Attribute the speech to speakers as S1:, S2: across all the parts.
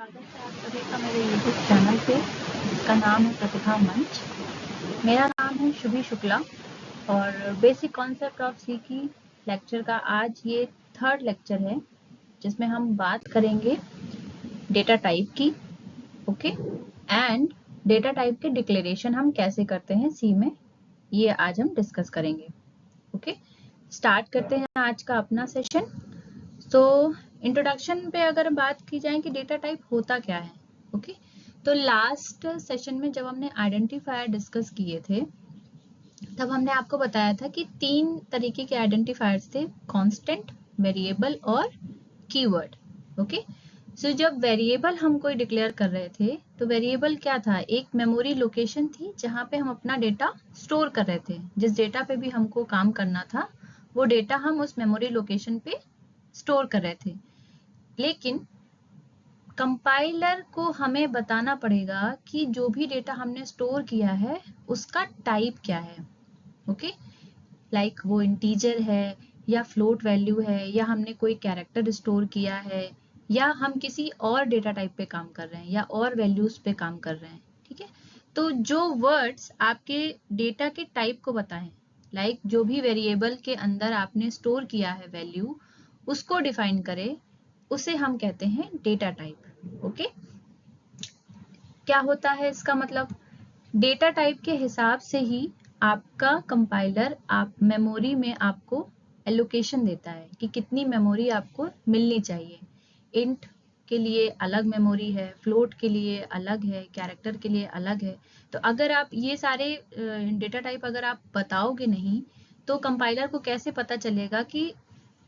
S1: स्वागत है आप सभी का मेरे YouTube चैनल पे, जिसका नाम है प्रतिभा मंच। मेरा नाम है शुभी शुक्ला और बेसिक कॉन्सेप्ट ऑफ सी की लेक्चर का आज ये थर्ड लेक्चर है, जिसमें हम बात करेंगे डेटा टाइप की। ओके, एंड डेटा टाइप के डिक्लेरेशन हम कैसे करते हैं सी में, ये आज हम डिस्कस करेंगे। ओके, स्टार्ट करते हैं आज का अपना सेशन। तो इंट्रोडक्शन पे अगर बात की जाए कि डेटा टाइप होता क्या है, ओके, तो लास्ट सेशन में जब हमने आइडेंटिफायर डिस्कस किए थे, तब हमने आपको बताया था कि 3 तरीके के आइडेंटिफायर्स थे, कांस्टेंट, वेरिएबल और कीवर्ड। ओके, सो जब वेरिएबल हम कोई डिक्लेयर कर रहे थे, तो वेरिएबल क्या था, एक मेमोरी लोकेशन थी जहां पे हम अपना डेटा स्टोर कर रहे थे। जिस डेटा पे भी हमको काम करना था, वो डेटा हम उस मेमोरी लोकेशन पे स्टोर कर रहे थे। लेकिन कंपाइलर को हमें बताना पड़ेगा कि जो भी डेटा हमने स्टोर किया है उसका टाइप क्या है। ओके, लाइक वो इंटीजर है या फ्लोट वैल्यू है, या हमने कोई कैरेक्टर स्टोर किया है, या हम किसी और डेटा टाइप पे काम कर रहे हैं, या और वैल्यूज पे काम कर रहे हैं। ठीक है, तो जो वर्ड्स आपके डेटा के टाइप को बताएं, लाइक जो भी वेरिएबल के अंदर आपने स्टोर किया है वैल्यू, उसको डिफाइन करे, उसे हम कहते हैं डेटा टाइप। ओके, क्या होता है इसका मतलब, डेटा टाइप के हिसाब से ही आपका कंपाइलर आप मेमोरी में आपको एलोकेशन देता है कि कितनी मेमोरी आपको मिलनी चाहिए। इंट के लिए अलग मेमोरी है, फ्लोट के लिए अलग है, कैरेक्टर के लिए अलग है। तो अगर आप ये सारे डेटा टाइप अगर आप बताओगे नहीं, तो कंपाइलर को कैसे पता चलेगा कि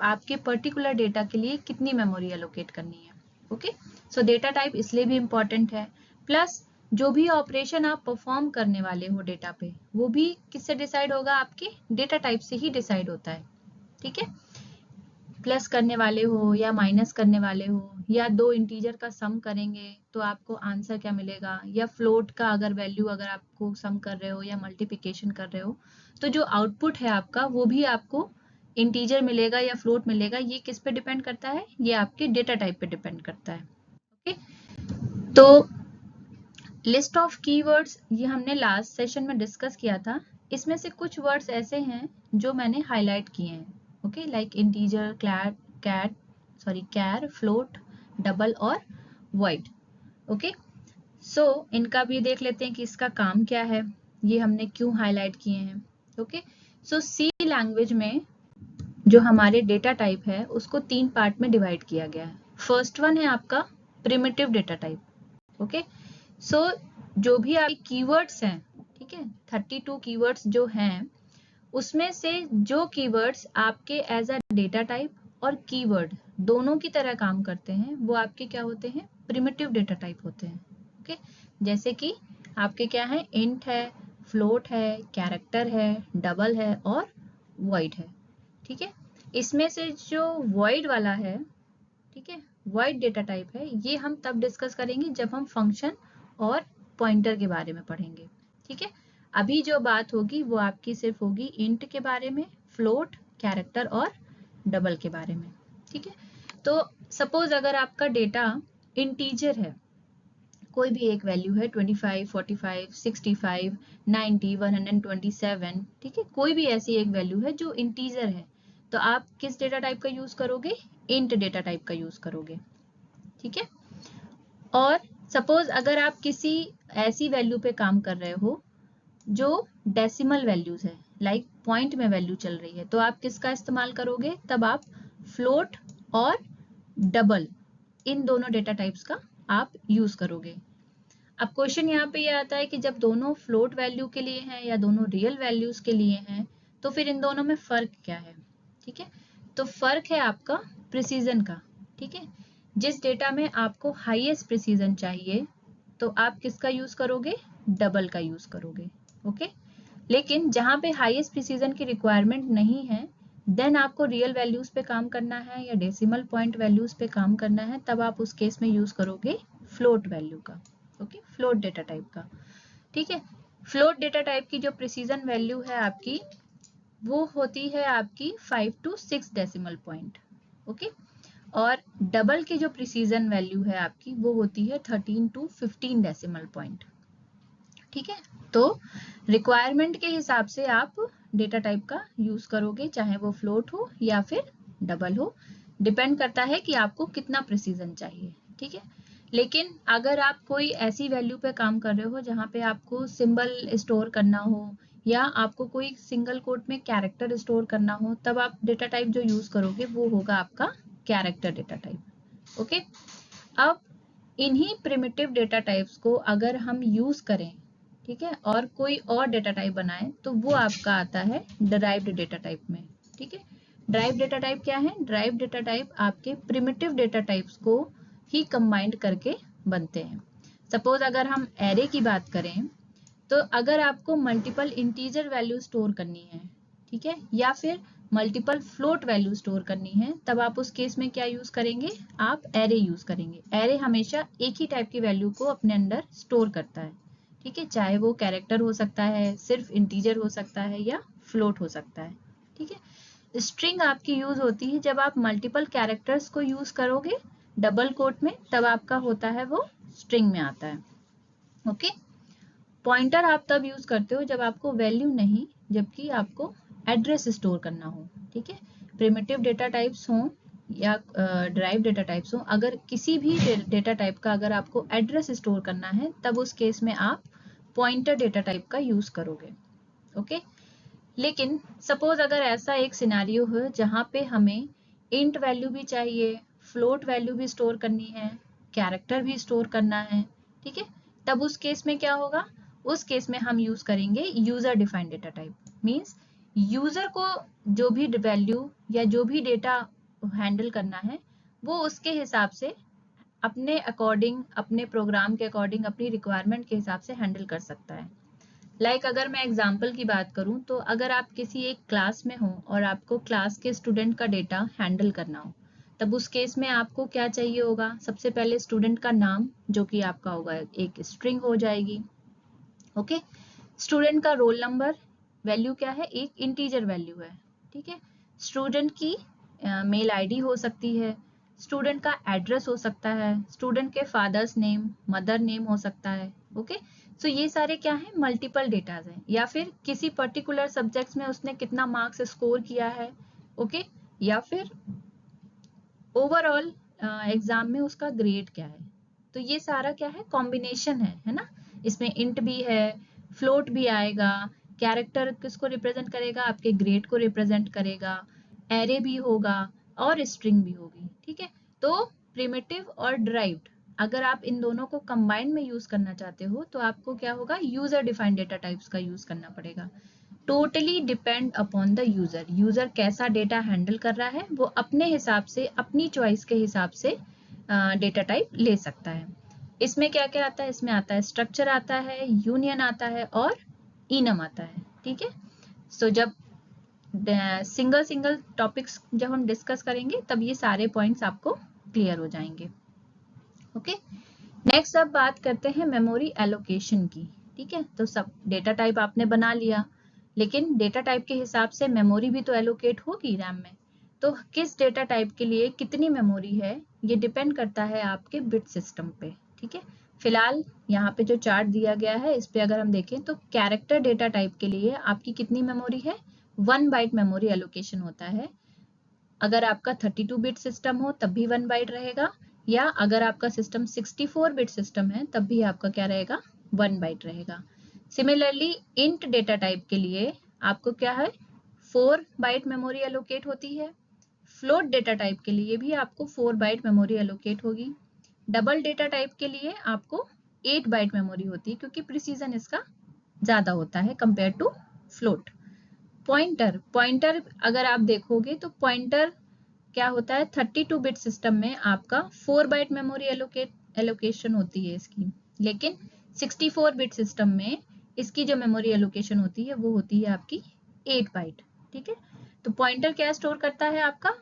S1: आपके पर्टिकुलर डेटा के लिए कितनी मेमोरी एलोकेट करनी है। ओके, सो डेटा टाइप इसलिए भी इम्पोर्टेंट है। प्लस जो भी ऑपरेशन आप परफॉर्म करने वाले हो डेटा पे, वो भी किससे डिसाइड होगा, आपके डेटा टाइप से ही डिसाइड होता है। ठीक है, प्लस करने वाले हो या माइनस करने वाले हो, या दो इंटीजर का सम करेंगे तो आपको आंसर क्या मिलेगा, या फ्लोट का अगर वैल्यू अगर आपको सम कर रहे हो या मल्टीप्लिकेशन कर रहे हो, तो जो आउटपुट है आपका वो भी आपको इंटीजर मिलेगा या फ्लोट मिलेगा। ये किस पे डिपेंड करता है, ये आपके डेटा टाइप पे डिपेंड करता है। ओके, तो लिस्ट ऑफ कीवर्ड्स ये हमने लास्ट सेशन में डिस्कस किया था। इसमें से कुछ वर्ड्स ऐसे हैं जो मैंने हाईलाइट किए हैं। ओके, लाइक इंटीजर, कैर, फ्लोट, डबल और वॉइड। ओके, सो इनका भी देख लेते हैं कि इसका काम क्या है, ये हमने क्यों हाईलाइट किए हैं। ओके, सो सी लैंग्वेज में जो हमारे डेटा टाइप है उसको 3 पार्ट में डिवाइड किया गया है। फर्स्ट वन है आपका प्रिमिटिव डेटा टाइप। ओके, सो जो भी आपके कीवर्ड्स हैं, ठीक है, 32 कीवर्ड्स जो हैं, उसमें से जो कीवर्ड्स आपके एज अ डेटा टाइप और कीवर्ड दोनों की तरह काम करते हैं, वो आपके क्या होते हैं, प्रिमिटिव डेटा टाइप होते हैं। ओके, जैसे कि आपके क्या है, इंट है, फ्लोट है, कैरेक्टर है, डबल है और वॉइड है। ठीक है, इसमें से जो वॉइड वाला है, ठीक है, वॉइड डेटा टाइप है, ये हम तब डिस्कस करेंगे जब हम फंक्शन और पॉइंटर के बारे में पढ़ेंगे। ठीक है, अभी जो बात होगी वो आपकी सिर्फ होगी इंट के बारे में, फ्लोट, कैरेक्टर और डबल के बारे में। ठीक है, तो सपोज अगर आपका डेटा इंटीजर है, कोई भी एक वैल्यू है 25, 45, 65, 90, 127, ठीक है, कोई भी ऐसी एक वैल्यू है जो इंटीजर है, तो आप किस डेटा टाइप का यूज करोगे, इंट डेटा टाइप का यूज करोगे। ठीक है, और सपोज अगर आप किसी ऐसी वैल्यू पे काम कर रहे हो जो डेसिमल वैल्यूज है, लाइक पॉइंट में वैल्यू चल रही है, तो आप किसका इस्तेमाल करोगे, तब आप फ्लोट और डबल, इन दोनों डेटा टाइप्स का आप यूज करोगे। अब क्वेश्चन यहाँ पे ये आता है कि जब दोनों फ्लोट वैल्यू के लिए हैं या दोनों रियल वैल्यूज के लिए हैं, तो फिर इन दोनों में फर्क क्या है। ठीक है, तो फर्क है आपका प्रिसीजन का। ठीक है, जिस डेटा में आपको हाईएस्ट प्रिसीजन चाहिए, तो आप किसका यूज करोगे, डबल का यूज करोगे। ओके, लेकिन जहां पे हाईएस्ट प्रिसीजन की रिक्वायरमेंट नहीं है, देन आपको रियल वैल्यूज पे काम करना है या डेसिमल पॉइंट वैल्यूज पे काम करना है, तब आप उस केस में यूज करोगे फ्लोट वैल्यू का। ओके, फ्लोट डेटा टाइप का। ठीक है, फ्लोट डेटा टाइप की जो प्रिसीजन वैल्यू है आपकी, वो होती है आपकी 5 to 6 डेसिमल पॉइंट। ओके, और डबल की जो प्रिसीजन वैल्यू है आपकी वो होती है 13 to 15 डेसिमल पॉइंट। ठीक है, तो रिक्वायरमेंट के हिसाब से आप डेटा टाइप का यूज करोगे, चाहे वो फ्लोट हो या फिर डबल हो, डिपेंड करता है कि आपको कितना प्रिसीजन चाहिए। ठीक है, लेकिन अगर आप कोई ऐसी वैल्यू पे काम कर रहे हो जहाँ पे आपको सिंबल स्टोर करना हो या आपको कोई सिंगल कोट में कैरेक्टर स्टोर करना हो, तब आप डेटा टाइप जो यूज करोगे वो होगा आपका कैरेक्टर डेटा टाइप। ओके, अब इन्हीं प्रिमिटिव डेटा टाइप्स को अगर हम यूज करें, ठीक है, और कोई और डेटा टाइप बनाए, तो वो आपका आता है डिराइव्ड डेटा टाइप में। ठीक है, डिराइव्ड डेटा टाइप क्या है? डिराइव्ड डेटा टाइप आपके प्रिमिटिव डेटा टाइप्स को ही कंबाइंड करके बनते हैं। सपोज अगर हम एरे की बात करें, तो अगर आपको मल्टीपल इंटीजर वैल्यू स्टोर करनी है, ठीक है, या फिर मल्टीपल फ्लोट वैल्यू स्टोर करनी है, तब आप उस केस में क्या यूज करेंगे? आप एरे यूज करेंगे। एरे हमेशा एक ही टाइप की वैल्यू को अपने अंदर स्टोर करता है। ठीक है, चाहे वो कैरेक्टर हो सकता है, सिर्फ इंटीजर हो सकता है, या फ्लोट हो सकता है। ठीक है, स्ट्रिंग आपकी यूज होती है जब आप मल्टीपल कैरेक्टर्स को यूज करोगे डबल कोट में, तब आपका होता है वो स्ट्रिंग में आता है। ओके, पॉइंटर आप तब यूज करते हो जब आपको वैल्यू नहीं, जबकि आपको एड्रेस स्टोर करना हो। ठीक है, प्रिमिटिव डेटा टाइप्स हो या डिराइव डेटा टाइप्स हो, अगर किसी भी डेटा टाइप का अगर आपको एड्रेस स्टोर करना है, तब उस केस में आप पॉइंटर डेटा टाइप का यूज करोगे। ओके, लेकिन सपोज अगर ऐसा एक सिनारियो है जहाँ पे हमें इंट वैल्यू भी चाहिए, फ्लोट वैल्यू भी स्टोर करनी है, कैरेक्टर भी स्टोर करना है, ठीक है, तब उस केस में क्या होगा? उस केस में हम यूज करेंगे user defined data type. Means user को जो भी वैल्यू या जो भी डेटा हैंडल करना है, वो उसके हिसाब से अपने अकॉर्डिंग, अपने प्रोग्राम के अकॉर्डिंग, अपनी रिक्वायरमेंट के हिसाब से हैंडल कर सकता है। अगर मैं एग्जाम्पल की बात करूं, तो अगर आप किसी एक क्लास में हो और आपको क्लास के स्टूडेंट का डेटा हैंडल करना हो, तब उस केस में आपको क्या चाहिए होगा? सबसे पहले स्टूडेंट का नाम, जो कि आपका होगा एक स्ट्रिंग हो जाएगी। ओके, स्टूडेंट का रोल नंबर, वैल्यू क्या है? एक इंटीजर वैल्यू है। ठीक है, स्टूडेंट की मेल आईडी हो सकती है, स्टूडेंट का एड्रेस हो सकता है, स्टूडेंट के फादर्स नेम, मदर नेम हो सकता है। ओके, सो ये सारे क्या है? मल्टीपल डेटाज हैं। या फिर किसी पर्टिकुलर सब्जेक्ट्स में उसने कितना मार्क्स स्कोर किया है, ओके, या फिर ओवरऑल एग्जाम में उसका ग्रेड क्या है। तो ये सारा क्या है? कॉम्बिनेशन है ना? इसमें इंट भी है, फ्लोट भी आएगा, कैरेक्टर किसको रिप्रेजेंट करेगा? आपके ग्रेड को रिप्रेजेंट करेगा, एरे भी होगा और स्ट्रिंग भी होगी। ठीक है, तो प्रिमिटिव और डिराइव्ड, अगर आप इन दोनों को कंबाइन में यूज करना चाहते हो, तो आपको क्या होगा? यूजर डिफाइंड डेटा टाइप्स का यूज करना पड़ेगा। Totally depend upon the user. User कैसा डेटा हैंडल कर रहा है, वो अपने हिसाब से, अपनी चॉइस के हिसाब से डेटा टाइप ले सकता है। इसमें क्या क्या आता है? इसमें आता है स्ट्रक्चर आता है, यूनियन आता है और इनम आता है। ठीक है, सो जब सिंगल सिंगल टॉपिक्स जब हम डिस्कस करेंगे, तब ये सारे पॉइंट्स आपको क्लियर हो जाएंगे। ओके, नेक्स्ट अब बात करते हैं मेमोरी एलोकेशन की। ठीक है, तो सब डेटा टाइप आपने बना लिया, लेकिन डेटा टाइप के हिसाब से मेमोरी भी तो एलोकेट होगी रैम में। तो किस डेटा टाइप के लिए कितनी मेमोरी है, ये डिपेंड करता है आपके बिट सिस्टम पे। ठीक है, फिलहाल यहाँ पे जो चार्ट दिया गया है, इस पे अगर हम देखें, तो कैरेक्टर डेटा टाइप के लिए आपकी कितनी मेमोरी है? 1 बाइट मेमोरी एलोकेशन होता है। अगर आपका 32 बिट सिस्टम हो तब भी 1 बाइट रहेगा, या अगर आपका सिस्टम 64 बिट सिस्टम है तब भी आपका क्या रहेगा? 1 बाइट रहेगा। सिमिलरली इंट डेटा टाइप के लिए आपको क्या है? 4 बाइट मेमोरी एलोकेट होती है। फ्लोट डेटा टाइप के लिए भी आपको 4 बाइट मेमोरी एलोकेट होगी। डबल डेटा टाइप के लिए आपको 8 बाइट मेमोरी होती है, क्योंकि प्रिसीजन इसका ज्यादा होता है compare to float. Pointer, pointer अगर आप देखोगे तो पॉइंटर क्या होता है? 32 बिट सिस्टम में आपका 4 बाइट मेमोरी एलोकेशन होती है इसकी, लेकिन 64 बिट सिस्टम में इसकी जो मेमोरी एलोकेशन होती है वो होती है आपकी 8 बाइट। ठीक है, तो पॉइंटर क्या स्टोर करता है? आपका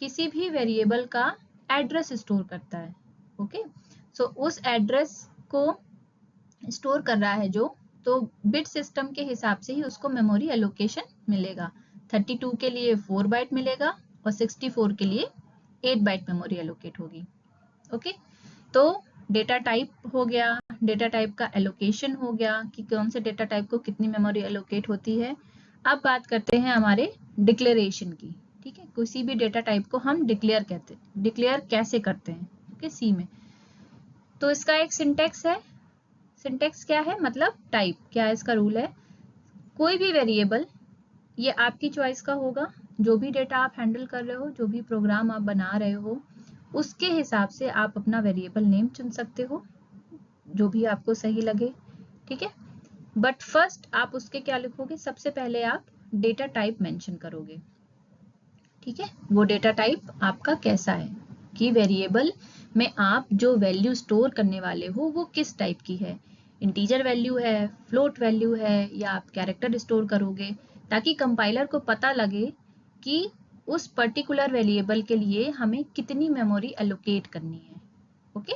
S1: किसी भी वेरिएबल का एड्रेस स्टोर करता है। ओके, सो उस एड्रेस को स्टोर कर रहा है जो, तो बिट सिस्टम के हिसाब से ही उसको मेमोरी एलोकेशन मिलेगा। 32 के लिए 4 बाइट मिलेगा और 64 के लिए 8 बाइट मेमोरी एलोकेट होगी। ओके, तो डेटा टाइप हो गया, डेटा टाइप का एलोकेशन हो गया कि कौन से डेटा टाइप को कितनी मेमोरी एलोकेट होती है। अब बात करते हैं हमारे डिक्लेरेशन की। ठीक है, किसी भी डेटा टाइप को हम डिक्लेयर कैसे करते हैं। ओके, सी में तो इसका एक सिंटेक्स है। सिंटेक्स क्या है, मतलब टाइप क्या है, इसका रूल है कोई भी वेरिएबल, ये आपकी चॉइस का होगा, जो भी डेटा आप हैंडल कर रहे हो, जो भी प्रोग्राम आप बना रहे हो, उसके हिसाब से आप अपना वेरिएबल नेम चुन सकते हो, जो भी आपको सही लगे। ठीक है, बट फर्स्ट आप उसके क्या लिखोगे, सबसे पहले आप डेटा टाइप मेंशन करोगे। ठीक है, वो डेटा टाइप आपका कैसा है कि वेरिएबल में आप जो वैल्यू स्टोर करने वाले हो वो किस टाइप की है, इंटीजर वैल्यू है, फ्लोट वैल्यू है, या आप कैरेक्टर स्टोर करोगे, ताकि कंपाइलर को पता लगे कि उस पर्टिकुलर वेरिएबल के लिए हमें कितनी मेमोरी एलोकेट करनी है। ओके,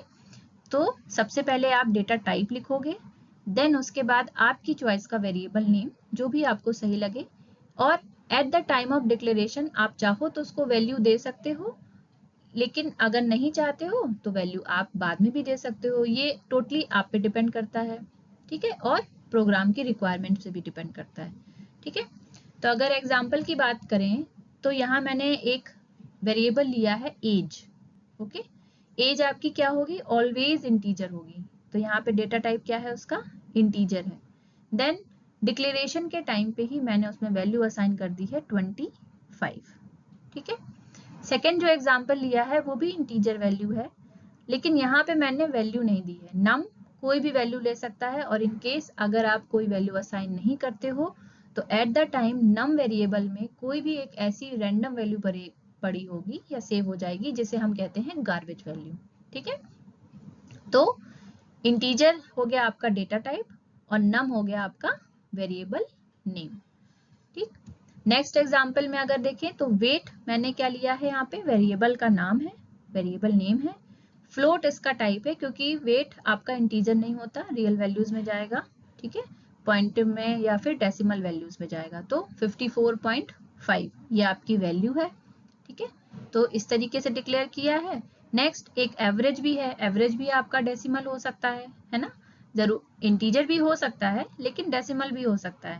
S1: तो सबसे पहले आप डेटा टाइप लिखोगे, देन उसके बाद आपकी चॉइस का वेरिएबल नेम जो भी आपको सही लगे, और eight the time of declaration आप चाहो तो उसको वैल्यू दे सकते हो, लेकिन अगर नहीं चाहते हो तो वैल्यू आप बाद में भी दे सकते हो, ये टोटली आप पे डिपेंड करता है। ठीक है, और प्रोग्राम की रिक्वायरमेंट से भी डिपेंड करता है। ठीक है, तो अगर एग्जाम्पल की बात करें तो यहाँ मैंने एक वेरिएबल लिया है एज। ओके, एज आपकी क्या होगी, ऑलवेज इंटीजर होगी, तो यहाँ पे डेटा टाइप क्या है उसका, इंटीजर है। देन डिक्लेरेशन के टाइम पे ही मैंने उसमें वैल्यू असाइन कर दी है 25। ठीक है, सेकेंड जो एग्जाम्पल लिया है वो भी इंटीजर वैल्यू है, लेकिन यहाँ पे मैंने वैल्यू नहीं दी है, नम कोई भी वैल्यू ले सकता है, और इन केस अगर आप कोई वैल्यू असाइन नहीं करते हो तो at the time num variable में कोई भी एक ऐसी रैंडम वैल्यू पड़ी होगी या सेव हो जाएगी जिसे हम कहते हैं गार्बेज वैल्यू। ठीक है, तो इंटीजर हो गया आपका डेटा टाइप और नम हो गया आपका वेरिएबल नेम। ठीक, नेक्स्ट एग्जांपल में अगर देखें तो वेट मैंने क्या लिया है, यहाँ पे वेरिएबल का नाम है, वेरिएबल नेम है। फ्लोट इसका टाइप है क्योंकि वेट आपका इंटीजर नहीं होता, रियल वैल्यूज में जाएगा। ठीक है, पॉइंट में या फिर डेसिमल वैल्यूज में जाएगा, तो 54.5 ये आपकी वैल्यू है। ठीक है, तो इस तरीके से डिक्लेयर किया है। नेक्स्ट एक एवरेज भी है, एवरेज भी आपका डेसिमल हो सकता है ना, जरूर इंटीजर भी हो सकता है लेकिन डेसिमल भी हो सकता है।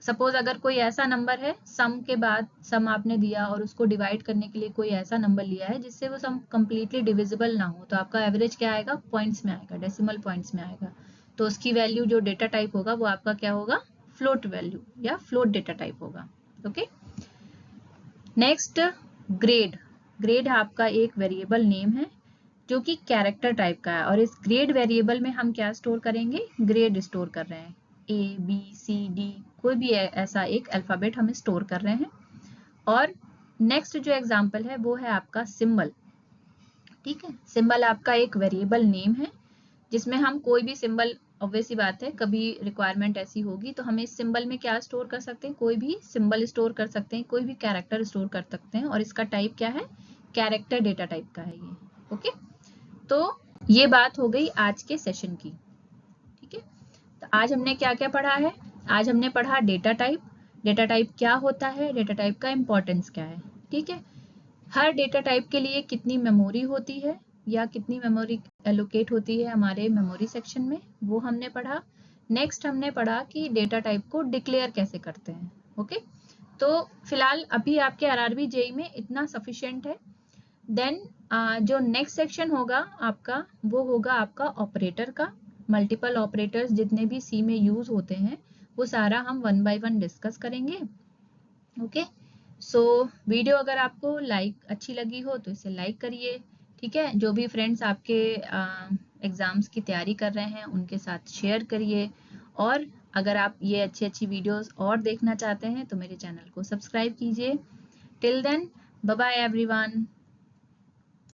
S1: सपोज अगर कोई ऐसा नंबर है, सम के बाद सम आपने दिया और उसको डिवाइड करने के लिए कोई ऐसा नंबर लिया है जिससे वो सम कंप्लीटली डिविजिबल ना हो, तो आपका एवरेज क्या आएगा, पॉइंट्स में आएगा, डेसिमल पॉइंट्स में आएगा, तो उसकी वैल्यू जो डेटा टाइप होगा वो आपका क्या होगा, फ्लोट वैल्यू या फ्लोट डेटा टाइप होगा। Okay, next grade. ग्रेड आपका एक वेरिएबल नेम है जो कि कैरेक्टर टाइप का है, और इस ग्रेड वेरिएबल में हम क्या स्टोर करेंगे, ग्रेड स्टोर कर रहे हैं, ए बी सी डी कोई भी ऐसा एक अल्फाबेट हम स्टोर कर रहे हैं। और नेक्स्ट जो एग्जांपल है वो है आपका सिंबल। ठीक है, सिंबल आपका एक वेरिएबल नेम है जिसमें हम कोई भी सिंबल, ऑब्वियस सी बात है कभी रिक्वायरमेंट ऐसी होगी तो हमें इस सिंबल में क्या स्टोर कर सकते हैं, कोई भी सिंबल स्टोर कर सकते हैं, कोई भी कैरेक्टर स्टोर कर सकते हैं, और इसका टाइप क्या है, कैरेक्टर डेटा टाइप का है ये। ओके, तो ये बात हो गई आज के सेशन की। ठीक है, तो आज हमने क्या क्या पढ़ा है, आज हमने पढ़ा डेटा टाइप, डेटा टाइप क्या होता है, डेटा टाइप का इंपॉर्टेंस क्या है। ठीक है, हर डेटा टाइप के लिए कितनी मेमोरी होती है या कितनी मेमोरी एलोकेट होती है हमारे मेमोरी सेक्शन में, वो हमने पढ़ा। नेक्स्ट हमने पढ़ा कि डेटा टाइप को डिक्लेयर कैसे करते हैं। ओके, तो फिलहाल अभी आपके आरआरबी जेईई में इतना सफिशिएंट है। देन जो नेक्स्ट सेक्शन होगा आपका वो होगा आपका ऑपरेटर का, मल्टीपल ऑपरेटर्स जितने भी सी में यूज होते हैं वो सारा हम 1 बाय 1 डिस्कस करेंगे। ओके, सो वीडियो अगर आपको अच्छी लगी हो तो इसे लाइक करिए। ठीक है, जो भी फ्रेंड्स आपके एग्जाम्स की तैयारी कर रहे हैं उनके साथ शेयर करिए, और अगर आप ये अच्छी अच्छी वीडियोस और देखना चाहते हैं तो मेरे चैनल को सब्सक्राइब कीजिए। Till then, bye bye everyone.